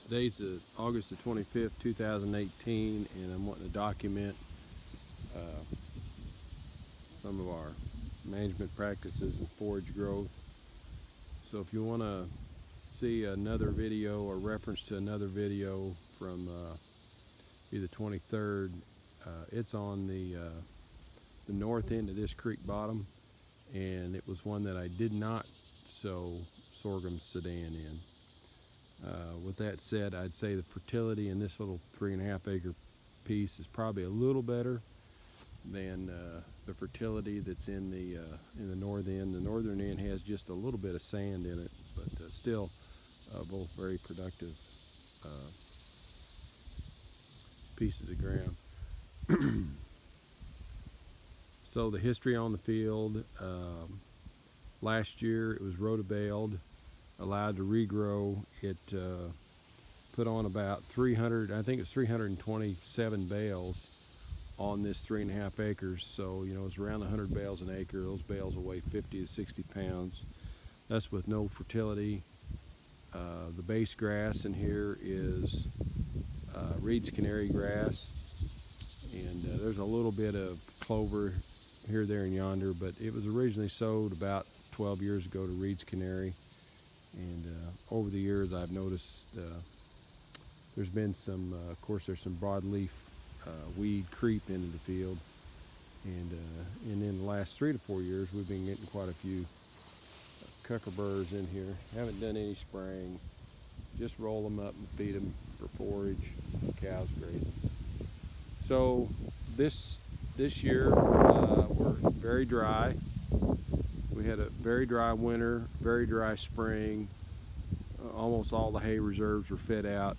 Today's August the 25th, 2018, and I'm wanting to document some of our management practices and forage growth. So if you want to see another video or reference to another video from the 23rd, it's on the north end of this creek bottom, and it was one that I did not sow sorghum Sudan in. With that said, I'd say the fertility in this little 3.5 acre piece is probably a little better than the fertility that's in the north end. The northern end has just a little bit of sand in it, but still both very productive pieces of ground. So the history on the field, last year it was rotabaled, allowed to regrow. It put on about 300, I think it's 327 bales on this 3.5 acres. So, you know, it's around 100 bales an acre. Those bales will weigh 50 to 60 pounds. That's with no fertility. The base grass in here is Reed's canary grass, and there's a little bit of clover here, there, and yonder, but it was originally sowed about 12 years ago to Reed's canary. And over the years, I've noticed there's been some, of course, there's some broadleaf weed creep into the field, and in the last 3 to 4 years, we've been getting quite a few cuckoos in here. Haven't done any spraying, just roll them up and feed them for forage, cows grazing. So this year we're very dry. We had a very dry winter, very dry spring. Almost all the hay reserves were fed out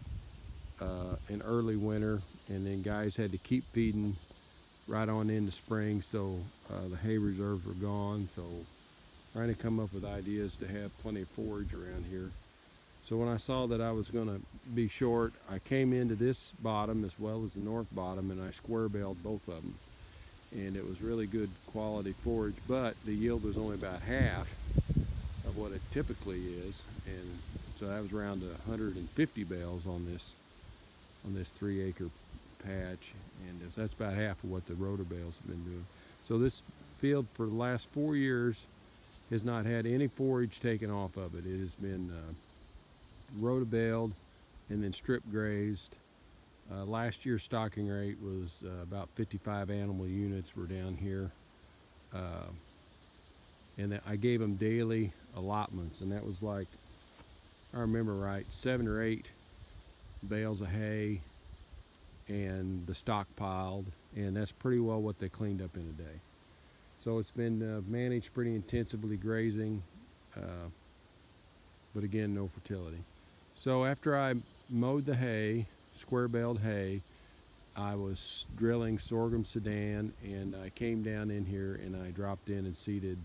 in early winter, and then guys had to keep feeding right on into spring, so the hay reserves were gone. So trying to come up with ideas to have plenty of forage around here. So when I saw that I was going to be short, I came into this bottom as well as the north bottom, and I square baled both of them. And it was really good quality forage, but the yield was only about half of what it typically is, and so I was around 150 bales on this 3 acre patch, and that's about half of what the rotor bales have been doing. So this field for the last 4 years has not had any forage taken off of it. It has been rotabaled and then strip grazed. Last year's stocking rate was about 55 animal units were down here, and I gave them daily allotments, and that was, like, I remember right, 7 or 8 bales of hay and the stockpiled, and that's pretty well what they cleaned up in a day. So it's been managed pretty intensively, grazing, but again, no fertility. So after I mowed the hay, square baled hay, I was drilling sorghum Sudan, and I came down in here and I dropped in and seeded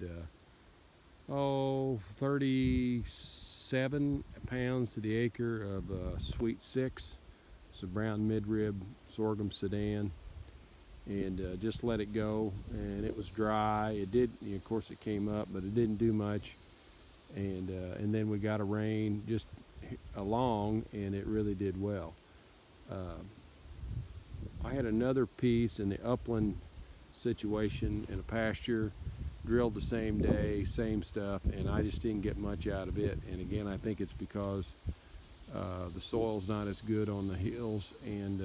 37 pounds to the acre of Sweet 6. It's a brown midrib sorghum Sudan, and just let it go. And it was dry. It did, of course, it came up, but it didn't do much. And then we got a rain just along, and it really did well. I had another piece in the upland situation in a pasture, drilled the same day, same stuff, and I just didn't get much out of it. And again, I think it's because the soil's not as good on the hills, and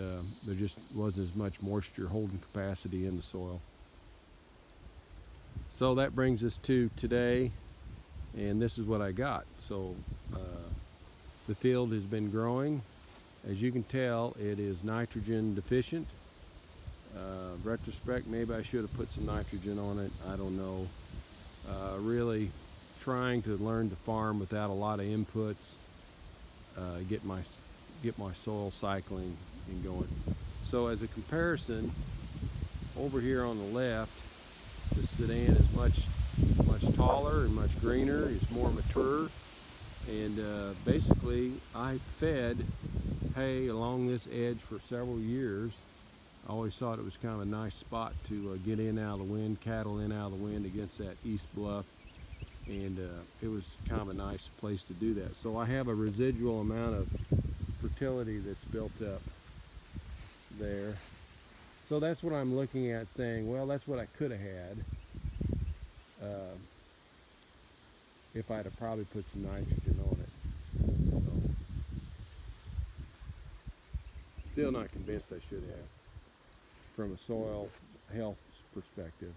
there just wasn't as much moisture holding capacity in the soil. So that brings us to today, and this is what I got. So the field has been growing. As you can tell, it is nitrogen deficient. Retrospect, maybe I should have put some nitrogen on it. I don't know. Really trying to learn to farm without a lot of inputs. Get my soil cycling and going. So as a comparison, over here on the left, the Sudan is much taller and much greener. It's more mature, and basically I fed hay along this edge for several years. I always thought it was kind of a nice spot to get in out of the wind, cattle in out of the wind against that east bluff, and it was kind of a nice place to do that. So I have a residual amount of fertility that's built up there. So that's what I'm looking at, saying, well, that's what I could have had if I'd have probably put some nitrogen on it. So, still not convinced I should have. From a soil health perspective,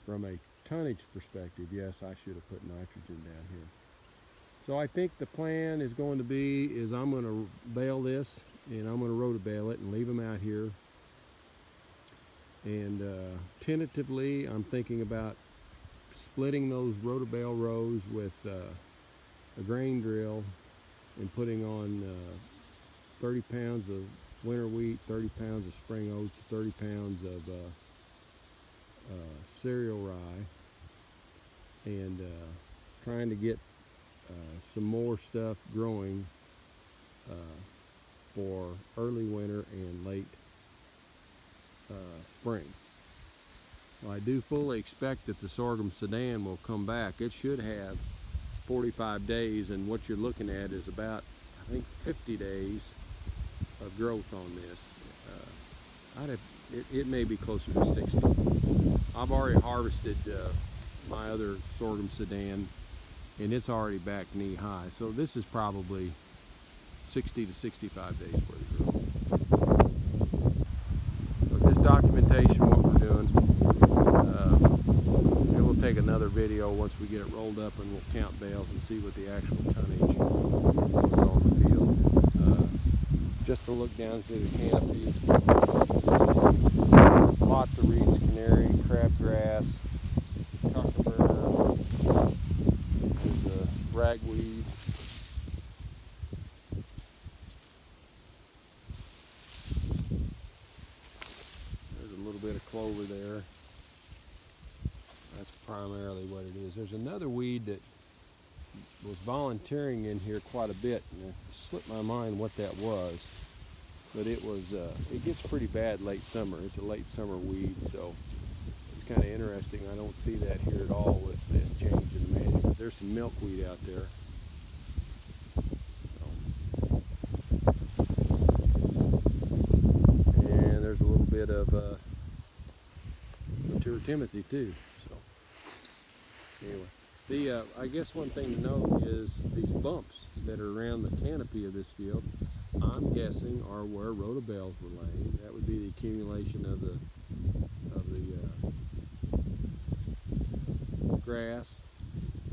from a tonnage perspective, yes, I should have put nitrogen down here. So I think the plan is going to be I'm going to bale this, and I'm going to rotobale it and leave them out here. And tentatively, I'm thinking about splitting those rotobale rows with a grain drill and putting on 30 pounds of winter wheat, 30 pounds of spring oats, 30 pounds of cereal rye, and trying to get some more stuff growing for early winter and late spring. Well, I do fully expect that the sorghum Sudan will come back. It should have 45 days, and what you're looking at is about, I think, 50 days of growth on this. It may be closer to 60. I've already harvested my other sorghum Sudan, and it's already back knee high. So this is probably 60 to 65 days worth of growth. So just documentation what we're doing. And we'll take another video once we get it rolled up, and we'll count bales and see what the actual tonnage is on the field. Just to look down through the canopy, lots of reeds, canary, crabgrass, cockerburr, there's a ragweed. There's a little bit of clover there. That's primarily what it is. There's another weed that was volunteering in here quite a bit, and it slipped my mind what that was. But it was, it gets pretty bad late summer. It's a late summer weed, so it's kind of interesting. I don't see that here at all with the change in the management. There's some milkweed out there. And there's a little bit of mature Timothy too. So anyway, I guess one thing to note is these bumps that are around the canopy of this field, I'm guessing are where rotobales were laying. That would be the accumulation of the grass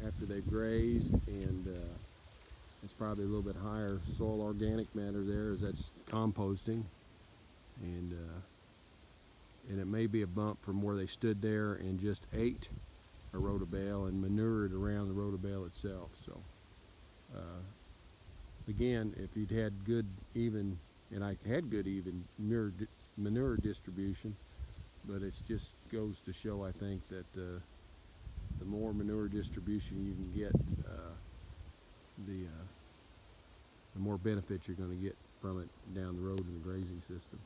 after they've grazed, and it's probably a little bit higher soil organic matter there as that's composting, and it may be a bump from where they stood there and just ate a rotobale and manured around the rotobale itself. So again, if you'd had good even, and I had good even manure distribution, but it just goes to show, I think, that the more manure distribution you can get, the more benefit you're going to get from it down the road in the grazing system.